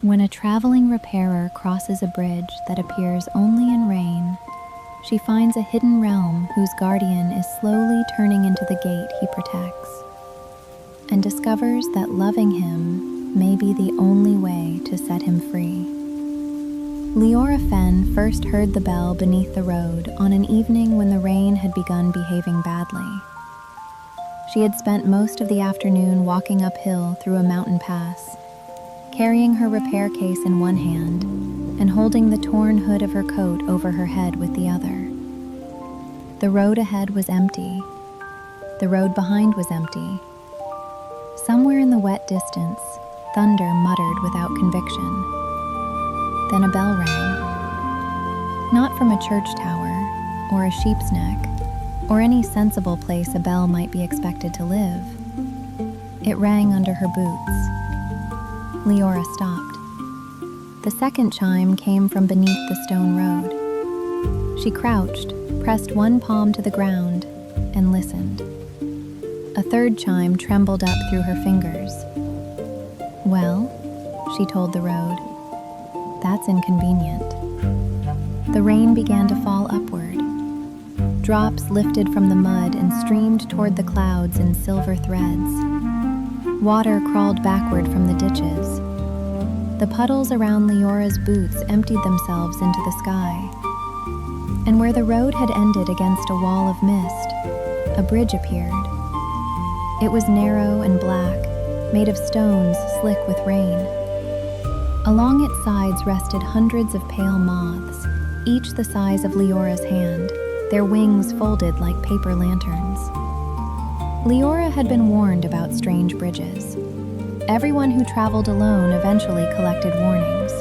When a traveling repairer crosses a bridge that appears only in rain, she finds a hidden realm whose guardian is slowly turning into the gate he protects, and discovers that loving him may be the only way to set him free. Liora Fen first heard the bell beneath the road on an evening when the rain had begun behaving badly. She had spent most of the afternoon walking uphill through a mountain pass, carrying her repair case in one hand and holding the torn hood of her coat over her head with the other. The road ahead was empty. The road behind was empty. Somewhere in the wet distance, thunder muttered without conviction. Then a bell rang. Not from a church tower, or a sheep's neck, or any sensible place a bell might be expected to live. It rang under her boots. Liora stopped. The second chime came from beneath the stone road. She crouched, pressed one palm to the ground, and listened. A third chime trembled up through her fingers. "Well," she told the road, "that's inconvenient." The rain began to fall upward. Drops lifted from the mud and streamed toward the clouds in silver threads. Water crawled backward from the ditches. The puddles around Liora's boots emptied themselves into the sky. And where the road had ended against a wall of mist, a bridge appeared. It was narrow and black, made of stones slick with rain. Along its sides rested hundreds of pale moths, each the size of Liora's hand, their wings folded like paper lanterns. Liora had been warned about strange bridges. Everyone who traveled alone eventually collected warnings.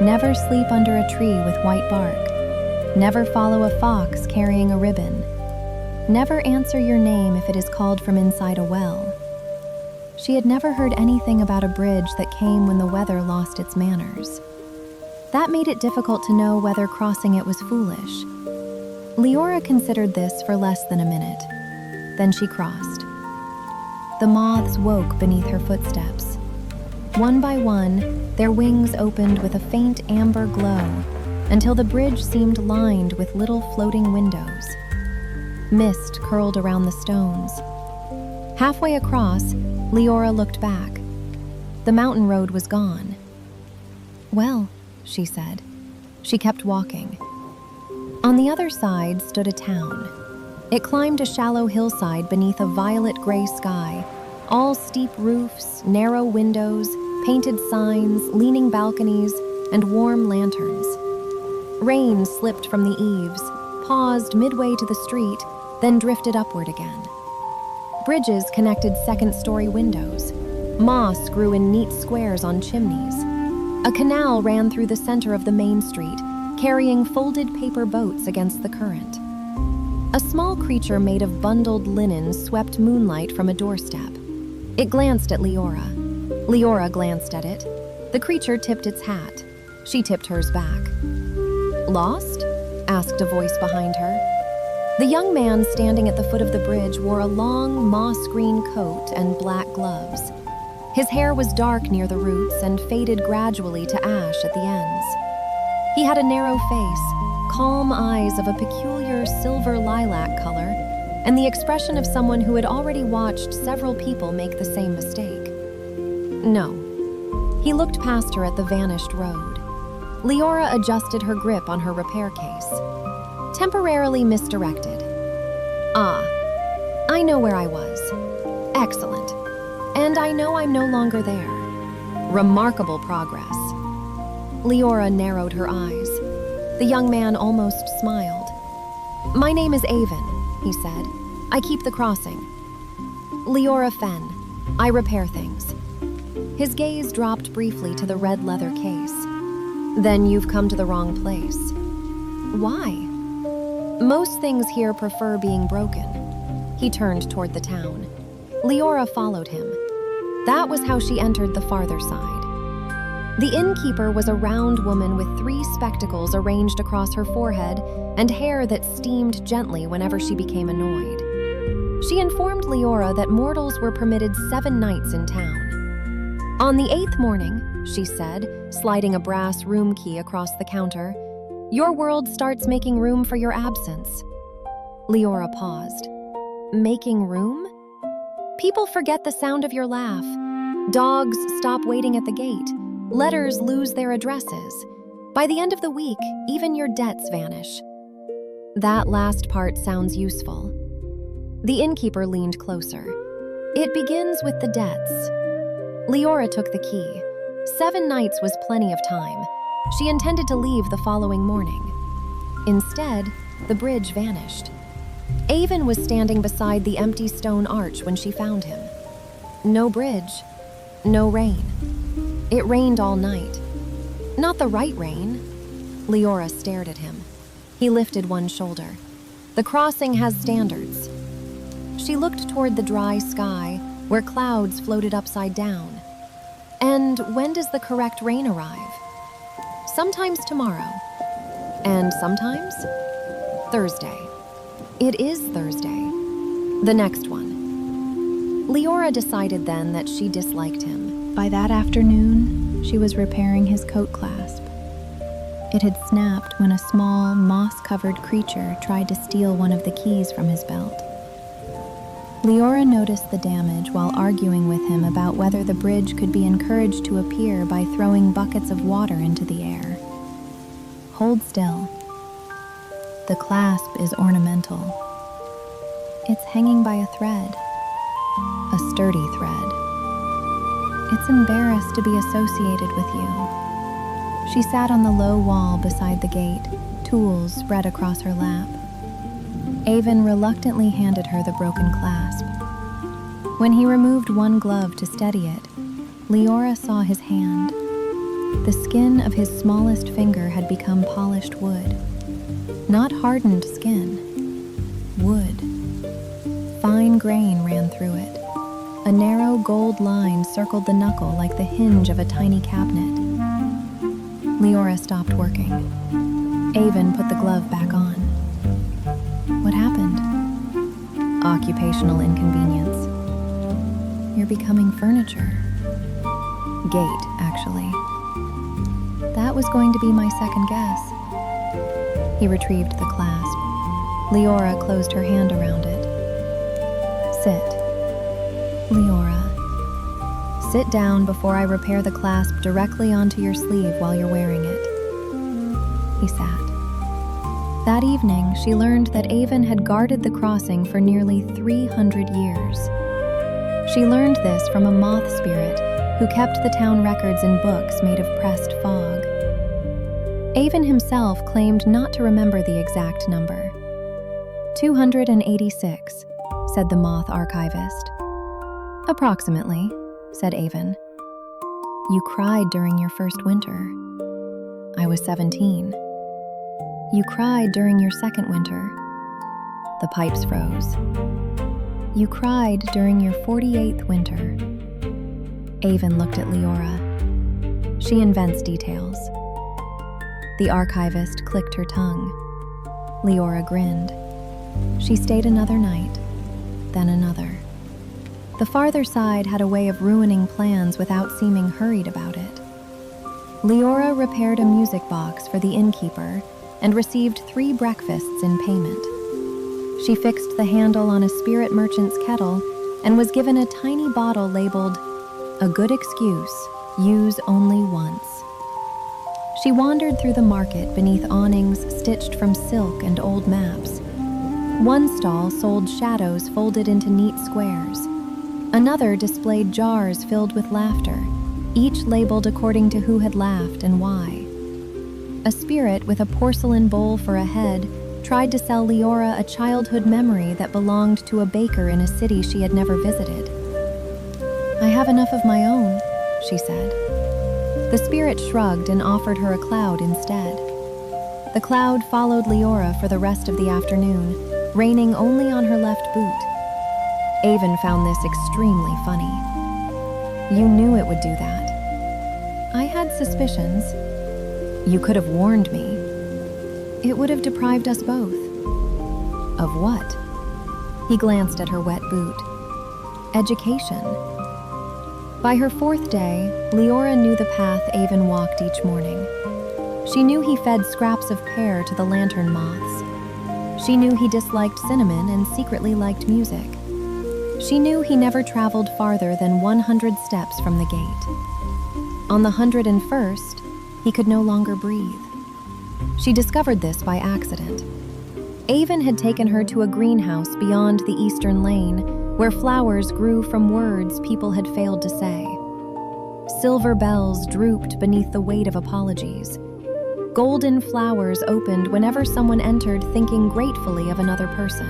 Never sleep under a tree with white bark. Never follow a fox carrying a ribbon. Never answer your name if it is called from inside a well. She had never heard anything about a bridge that came when the weather lost its manners. That made it difficult to know whether crossing it was foolish. Liora considered this for less than a minute. Then she crossed. The moths woke beneath her footsteps. One by one, their wings opened with a faint amber glow until the bridge seemed lined with little floating windows. Mist curled around the stones. Halfway across, Liora looked back. The mountain road was gone. "Well," she said. She kept walking. On the other side stood a town. It climbed a shallow hillside beneath a violet-gray sky, all steep roofs, narrow windows, painted signs, leaning balconies, and warm lanterns. Rain slipped from the eaves, paused midway to the street, then drifted upward again. Bridges connected second-story windows. Moss grew in neat squares on chimneys. A canal ran through the center of the main street, carrying folded paper boats against the current. A small creature made of bundled linen swept moonlight from a doorstep. It glanced at Liora. Liora glanced at it. The creature tipped its hat. She tipped hers back. "Lost?" asked a voice behind her. The young man standing at the foot of the bridge wore a long moss-green coat and black gloves. His hair was dark near the roots and faded gradually to ash at the ends. He had a narrow face, calm eyes of a peculiar silver lilac color, and the expression of someone who had already watched several people make the same mistake. No. He looked past her at the vanished road. Liora adjusted her grip on her repair case. Temporarily misdirected. "Ah, I know where I was. Excellent. And I know I'm no longer there. Remarkable progress." Liora narrowed her eyes. The young man almost smiled. "My name is Aven," he said. "I keep the crossing." "Liora Fen. I repair things." His gaze dropped briefly to the red leather case. "Then you've come to the wrong place." "Why?" "Most things here prefer being broken." He turned toward the town. Liora followed him. That was how she entered the farther side. The innkeeper was a round woman with 3 spectacles arranged across her forehead and hair that steamed gently whenever she became annoyed. She informed Liora that mortals were permitted 7 nights in town. On the 8th morning, she said, sliding a brass room key across the counter. "Your world starts making room for your absence." Liora paused. Making room? People forget the sound of your laugh. Dogs stop waiting at the gate. Letters lose their addresses. By the end of the week, even your debts vanish. That last part sounds useful. The innkeeper leaned closer. It begins with the debts. Liora took the key. 7 nights was plenty of time. She intended to leave the following morning. Instead, the bridge vanished. Aven was standing beside the empty stone arch when she found him. No bridge, no rain. It rained all night. Not the right rain. Liora stared at him. He lifted one shoulder. The crossing has standards. She looked toward the dry sky, where clouds floated upside down. And when does the correct rain arrive? Sometimes tomorrow. And sometimes? Thursday. It is Thursday. The next one. Liora decided then that she disliked him. By that afternoon, she was repairing his coat clasp. It had snapped when a small, moss-covered creature tried to steal one of the keys from his belt. Liora noticed the damage while arguing with him about whether the bridge could be encouraged to appear by throwing buckets of water into the air. Hold still. The clasp is ornamental. It's hanging by a thread, a sturdy thread. It's embarrassed to be associated with you. She sat on the low wall beside the gate, tools spread across her lap. Aven reluctantly handed her the broken clasp. When he removed one glove to steady it, Liora saw his hand. The skin of his smallest finger had become polished wood. Not hardened skin, wood. Fine grain ran through it. A narrow gold line circled the knuckle like the hinge of a tiny cabinet. Liora stopped working. Aven put the glove back on. What happened? Occupational inconvenience. You're becoming furniture. Gate, actually. That was going to be my second guess. He retrieved the clasp. Liora closed her hand around it. Sit. Liora. Sit down before I repair the clasp directly onto your sleeve while you're wearing it. He sat. That evening, she learned that Aven had guarded the crossing for nearly 300 years. She learned this from a moth spirit who kept the town records in books made of pressed fog. Aven himself claimed not to remember the exact number. 286, said the moth archivist. Approximately, said Aven. You cried during your first winter. I was 17. You cried during your second winter. The pipes froze. You cried during your 48th winter. Aven looked at Liora. She invents details. The archivist clicked her tongue. Liora grinned. She stayed another night, then another. The farther side had a way of ruining plans without seeming hurried about it. Liora repaired a music box for the innkeeper and received 3 breakfasts in payment. She fixed the handle on a spirit merchant's kettle and was given a tiny bottle labeled, "A good excuse, use only once." She wandered through the market beneath awnings stitched from silk and old maps. One stall sold shadows folded into neat squares. Another displayed jars filled with laughter, each labeled according to who had laughed and why. A spirit with a porcelain bowl for a head tried to sell Liora a childhood memory that belonged to a baker in a city she had never visited. "I have enough of my own," she said. The spirit shrugged and offered her a cloud instead. The cloud followed Liora for the rest of the afternoon, raining only on her left boot. Aven found this extremely funny. "You knew it would do that." "I had suspicions." "You could have warned me." "It would have deprived us both." "Of what?" He glanced at her wet boot. "Education." By her fourth day, Liora knew the path Aven walked each morning. She knew he fed scraps of pear to the lantern moths. She knew he disliked cinnamon and secretly liked music. She knew he never traveled farther than 100 steps from the gate. On the 101st, he could no longer breathe. She discovered this by accident. Aven had taken her to a greenhouse beyond the eastern lane, where flowers grew from words people had failed to say. Silver bells drooped beneath the weight of apologies. Golden flowers opened whenever someone entered thinking gratefully of another person.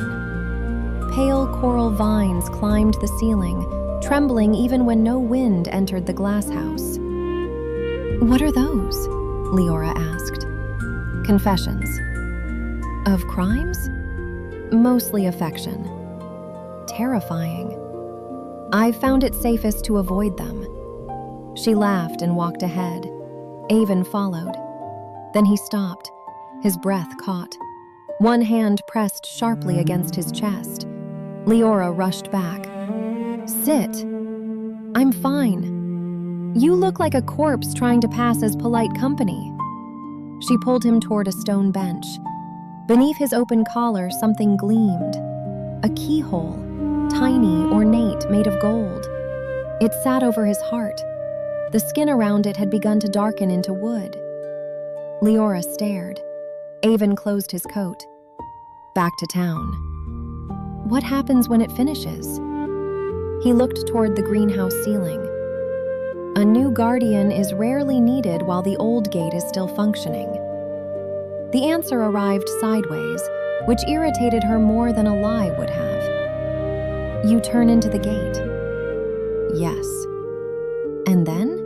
Pale coral vines climbed the ceiling, trembling even when no wind entered the glass house. "What are those?" Liora asked. "Confessions." "Of crimes?" "Mostly affection." "Terrifying." "I found it safest to avoid them." She laughed and walked ahead. Aven followed. Then he stopped, his breath caught. One hand pressed sharply against his chest. Liora rushed back. "Sit." "I'm fine." "You look like a corpse trying to pass as polite company." She pulled him toward a stone bench. Beneath his open collar, something gleamed. A keyhole, tiny, ornate, made of gold. It sat over his heart. The skin around it had begun to darken into wood. Liora stared. Aven closed his coat. "Back to town." "What happens when it finishes?" He looked toward the greenhouse ceiling. "A new guardian is rarely needed while the old gate is still functioning." The answer arrived sideways, which irritated her more than a lie would have. "You turn into the gate." "Yes." "And then?"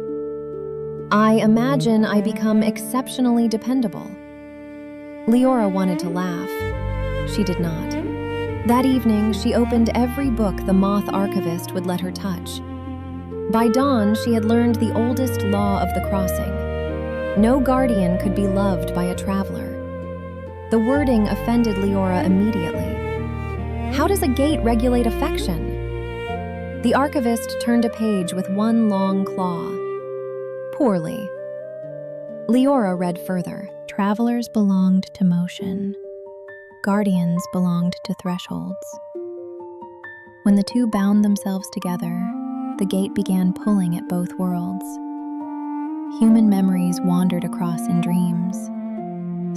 "I imagine I become exceptionally dependable." Liora wanted to laugh. She did not. That evening, she opened every book the moth archivist would let her touch. By dawn, she had learned the oldest law of the crossing. No guardian could be loved by a traveler. The wording offended Liora immediately. How does a gate regulate affection? The archivist turned a page with one long claw. Poorly. Liora read further. Travelers belonged to motion. Guardians belonged to thresholds. When the two bound themselves together, the gate began pulling at both worlds. Human memories wandered across in dreams.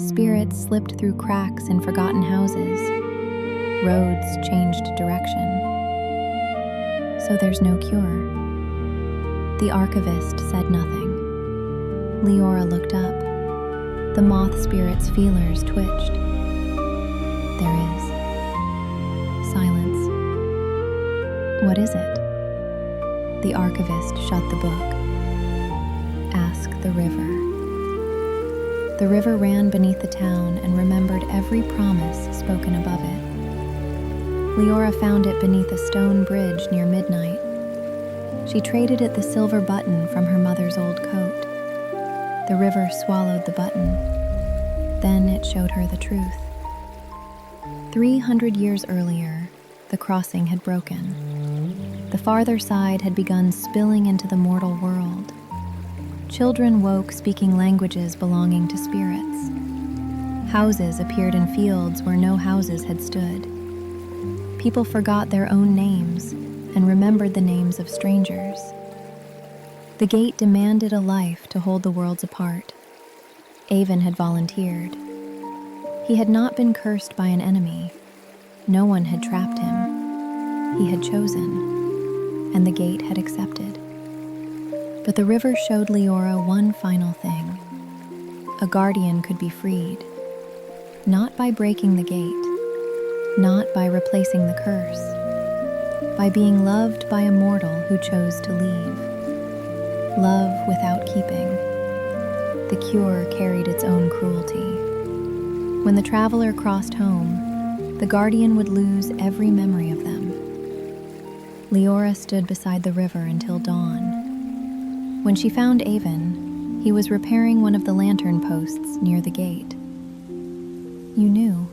Spirits slipped through cracks in forgotten houses. Roads changed direction. So there's no cure. The archivist said nothing. Liora looked up. The moth spirit's feelers twitched. There is silence. What is it? The archivist shut the book. Ask the river. The river ran beneath the town and remembered every promise spoken above it. Liora found it beneath a stone bridge near midnight. She traded it the silver button from her mother's old coat. The river swallowed the button. Then it showed her the truth. 300 years earlier, the crossing had broken. The farther side had begun spilling into the mortal world. Children woke speaking languages belonging to spirits. Houses appeared in fields where no houses had stood. People forgot their own names and remembered the names of strangers. The gate demanded a life to hold the worlds apart. Aven had volunteered. He had not been cursed by an enemy. No one had trapped him. He had chosen, and the gate had accepted. But the river showed Liora one final thing. A guardian could be freed, not by breaking the gate, not by replacing the curse, by being loved by a mortal who chose to leave. Love without keeping. The cure carried its own cruelty. When the traveler crossed home, the guardian would lose every memory of them. Liora stood beside the river until dawn. When she found Aven, he was repairing one of the lantern posts near the gate. "You knew."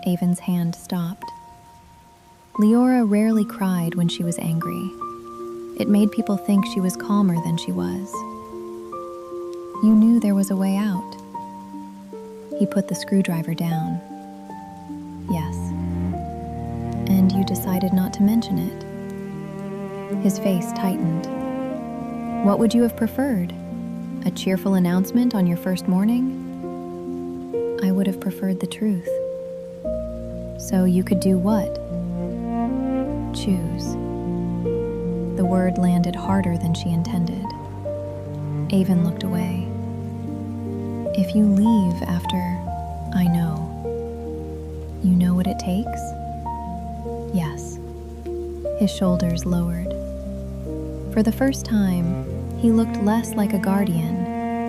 Aven's hand stopped. Liora rarely cried when she was angry. It made people think she was calmer than she was. You knew there was a way out. He put the screwdriver down. Yes. And you decided not to mention it. His face tightened. What would you have preferred? A cheerful announcement on your first morning? I would have preferred the truth. So you could do what? Choose. The word landed harder than she intended. Aven looked away. If you leave after I know, you know what it takes? Yes. His shoulders lowered. For the first time, he looked less like a guardian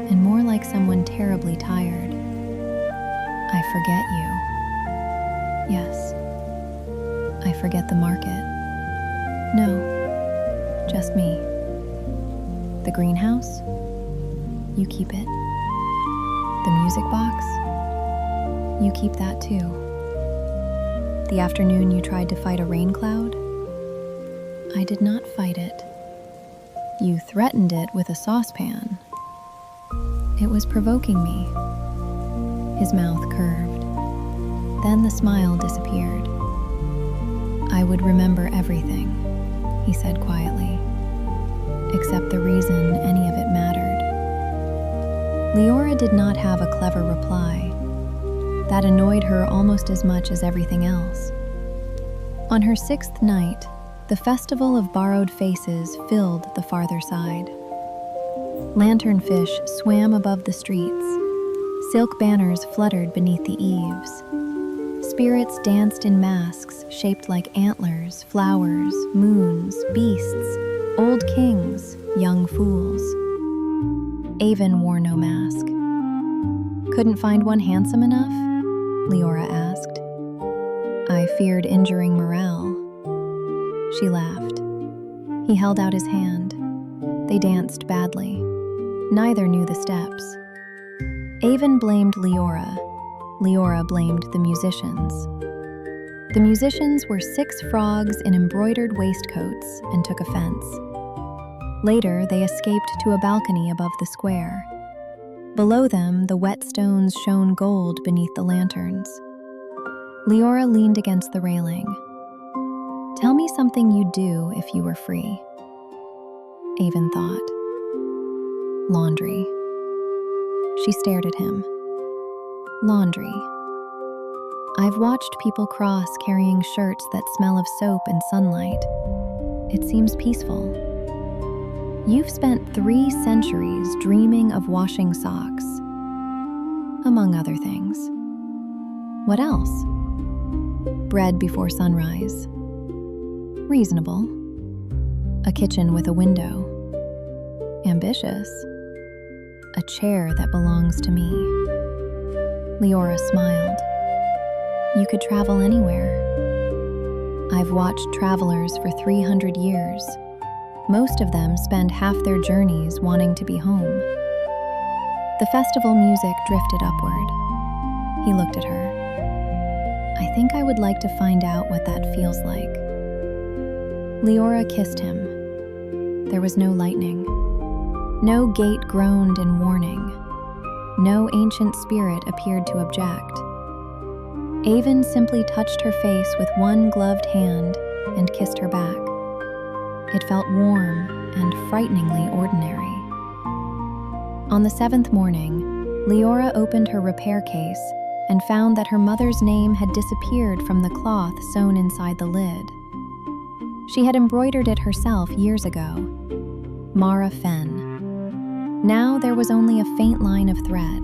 and more like someone terribly tired. I forget you. Yes. I forget the market. No, just me. The greenhouse? You keep it. The music box? You keep that too. The afternoon you tried to fight a rain cloud? I did not fight it. You threatened it with a saucepan. It was provoking me. His mouth curved. Then the smile disappeared. I would remember everything, he said quietly, except the reason any of it mattered. Liora did not have a clever reply. That annoyed her almost as much as everything else. On her 6th night, the festival of borrowed faces filled the farther side. Lanternfish swam above the streets. Silk banners fluttered beneath the eaves. Spirits danced in masks shaped like antlers, flowers, moons, beasts, old kings, young fools. Aven wore no mask. Couldn't find one handsome enough? Liora asked. I feared injuring morale. She laughed. He held out his hand. They danced badly. Neither knew the steps. Aven blamed Liora. Liora blamed the musicians. The musicians were 6 frogs in embroidered waistcoats and took offense. Later, they escaped to a balcony above the square. Below them, the wet stones shone gold beneath the lanterns. Liora leaned against the railing. Tell me something you'd do if you were free. Aven thought. Laundry. She stared at him. Laundry. I've watched people cross carrying shirts that smell of soap and sunlight. It seems peaceful. You've spent 3 centuries dreaming of washing socks, among other things. What else? Bread before sunrise. Reasonable. A kitchen with a window. Ambitious. A chair that belongs to me. Liora smiled. You could travel anywhere. I've watched travelers for 300 years. Most of them spend half their journeys wanting to be home. The festival music drifted upward. He looked at her. I think I would like to find out what that feels like. Liora kissed him. There was no lightning. No gate groaned in warning. No ancient spirit appeared to object. Aven simply touched her face with one gloved hand and kissed her back. It felt warm and frighteningly ordinary. On the 7th morning, Liora opened her repair case and found that her mother's name had disappeared from the cloth sewn inside the lid. She had embroidered it herself years ago. Mara Fen. Now there was only a faint line of thread.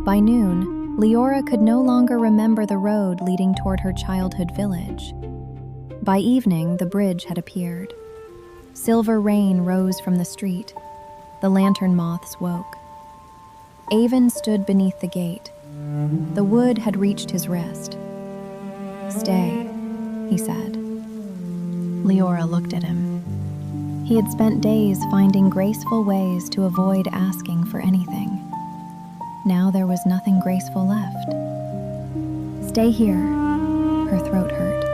By noon, Liora could no longer remember the road leading toward her childhood village. By evening, the bridge had appeared. Silver rain rose from the street. The lantern moths woke. Aven stood beneath the gate. The wood had reached his wrist. Stay, he said. Liora looked at him. He had spent days finding graceful ways to avoid asking for anything. Now there was nothing graceful left. Stay here. Her throat hurt.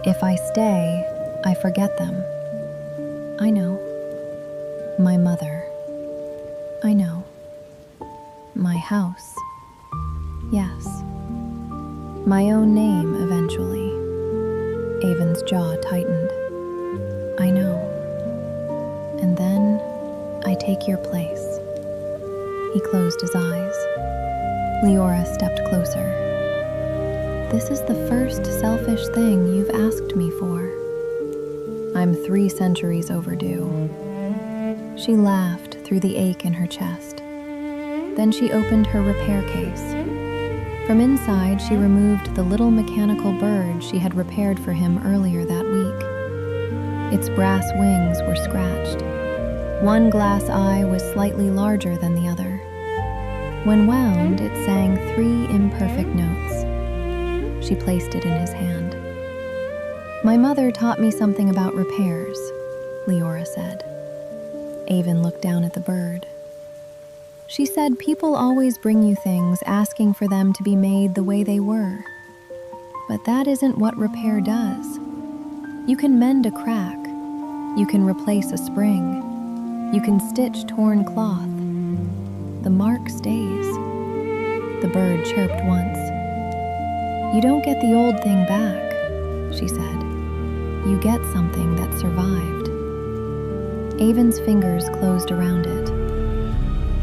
If I stay, I forget them. I know. My mother. I know. My house. Yes. My own name, eventually. Aven's jaw tightened. I know. And then I take your place. He closed his eyes. Liora stepped closer. This is the first selfish thing you've asked me for. I'm 3 centuries overdue. She laughed through the ache in her chest. Then she opened her repair case. From inside, she removed the little mechanical bird she had repaired for him earlier that week. Its brass wings were scratched. One glass eye was slightly larger than the other. When wound, it sang 3 imperfect notes. She placed it in his hand. My mother taught me something about repairs, Liora said. Aven looked down at the bird. She said people always bring you things asking for them to be made the way they were. But that isn't what repair does. You can mend a crack. You can replace a spring. You can stitch torn cloth. The mark stays. The bird chirped once. You don't get the old thing back, she said. You get something that survived. Aven's fingers closed around it.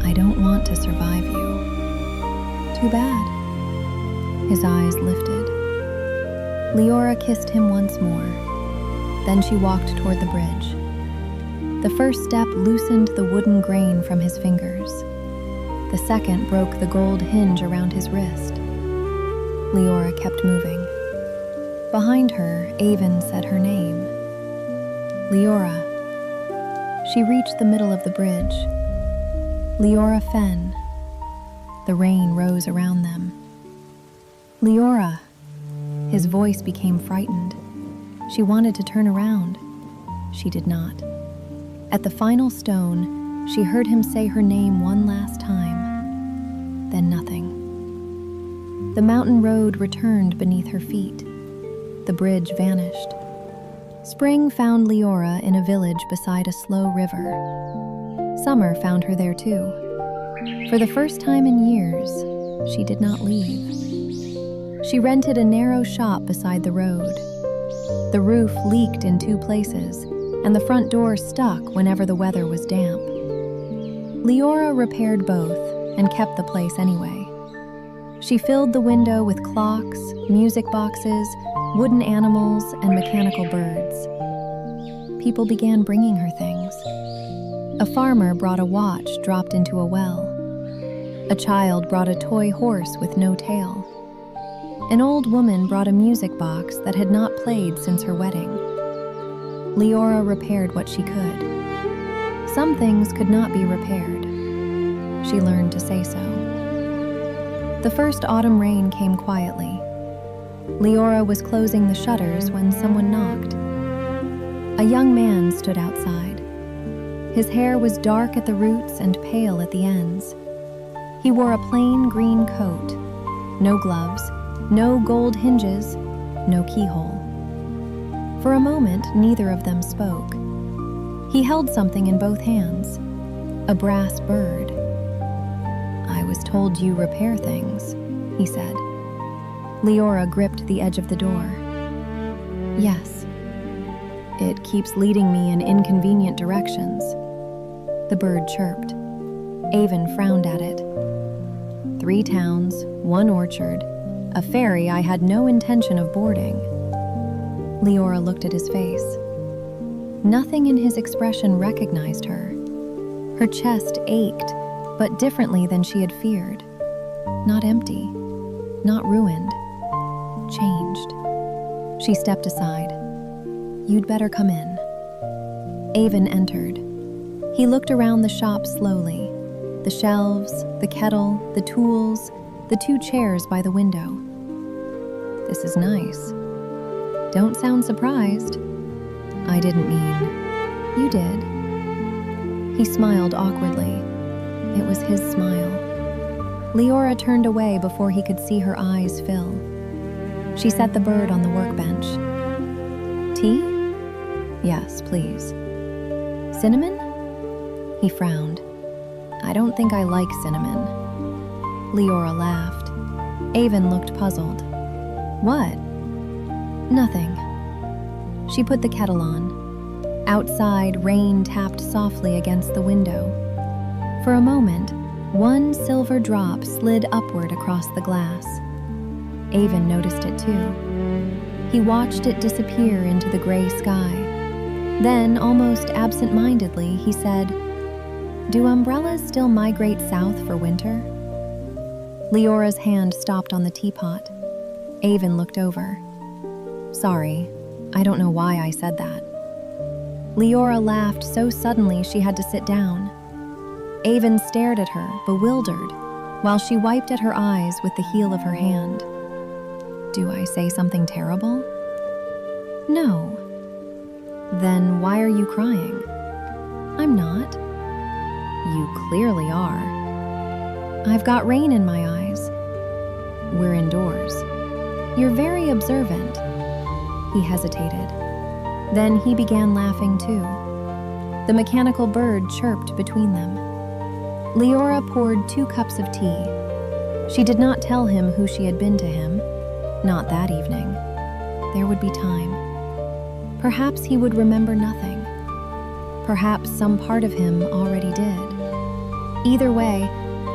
I don't want to survive you. Too bad. His eyes lifted. Liora kissed him once more. Then she walked toward the bridge. The first step loosened the wooden grain from his fingers. The second broke the gold hinge around his wrist. Liora kept moving. Behind her, Aven said her name. Liora. She reached the middle of the bridge. Liora Fen. The rain rose around them. Liora. His voice became frightened. She wanted to turn around. She did not. At the final stone, she heard him say her name one last time. Then nothing. The mountain road returned beneath her feet. The bridge vanished. Spring found Liora in a village beside a slow river. Summer found her there too. For the first time in years, she did not leave. She rented a narrow shop beside the road. The roof leaked in 2 places, and the front door stuck whenever the weather was damp. Liora repaired both and kept the place anyway. She filled the window with clocks, music boxes, wooden animals, and mechanical birds. People began bringing her things. A farmer brought a watch dropped into a well. A child brought a toy horse with no tail. An old woman brought a music box that had not played since her wedding. Liora repaired what she could. Some things could not be repaired. She learned to say so. The first autumn rain came quietly. Liora was closing the shutters when someone knocked. A young man stood outside. His hair was dark at the roots and pale at the ends. He wore a plain green coat, no gloves, no gold hinges, no keyhole. For a moment, neither of them spoke. He held something in both hands, a brass bird. I was told you repair things, he said. Liora gripped the edge of the door. Yes. It keeps leading me in inconvenient directions. The bird chirped. Aven frowned at it. 3 towns, 1 orchard, a ferry I had no intention of boarding. Liora looked at his face. Nothing in his expression recognized her. Her chest ached, but differently than she had feared. Not empty, not ruined, changed. She stepped aside. You'd better come in. Aven entered. He looked around the shop slowly. The shelves, the kettle, the tools, the 2 chairs by the window. This is nice. Don't sound surprised. I didn't mean. You did. He smiled awkwardly. It was his smile. Liora turned away before he could see her eyes fill. She set the bird on the workbench. Tea? Yes, please. Cinnamon? He frowned. I don't think I like cinnamon. Liora laughed. Aven looked puzzled. What? Nothing. She put the kettle on. Outside, rain tapped softly against the window. For a moment, one silver drop slid upward across the glass. Aven noticed it too. He watched it disappear into the gray sky. Then, almost absent-mindedly, he said, "Do umbrellas still migrate south for winter?" Leora's hand stopped on the teapot. Aven looked over. Sorry, I don't know why I said that. Liora laughed so suddenly she had to sit down. Aven stared at her, bewildered, while she wiped at her eyes with the heel of her hand. Do I say something terrible? No. Then why are you crying? I'm not. You clearly are. I've got rain in my eyes. We're indoors. You're very observant. He hesitated. Then he began laughing too. The mechanical bird chirped between them. Liora poured 2 cups of tea. She did not tell him who she had been to him. Not that evening. There would be time. Perhaps he would remember nothing. Perhaps some part of him already did. Either way,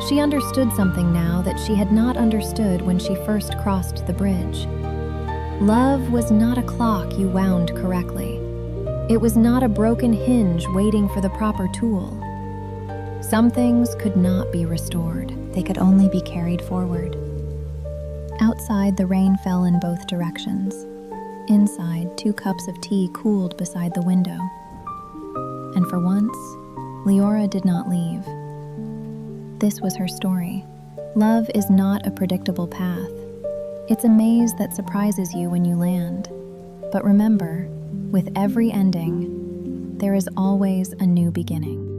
she understood something now that she had not understood when she first crossed the bridge. Love was not a clock you wound correctly. It was not a broken hinge waiting for the proper tool. Some things could not be restored. They could only be carried forward. Outside, the rain fell in both directions. Inside, 2 cups of tea cooled beside the window. And for once, Liora did not leave. This was her story. Love is not a predictable path. It's a maze that surprises you when you land. But remember, with every ending, there is always a new beginning.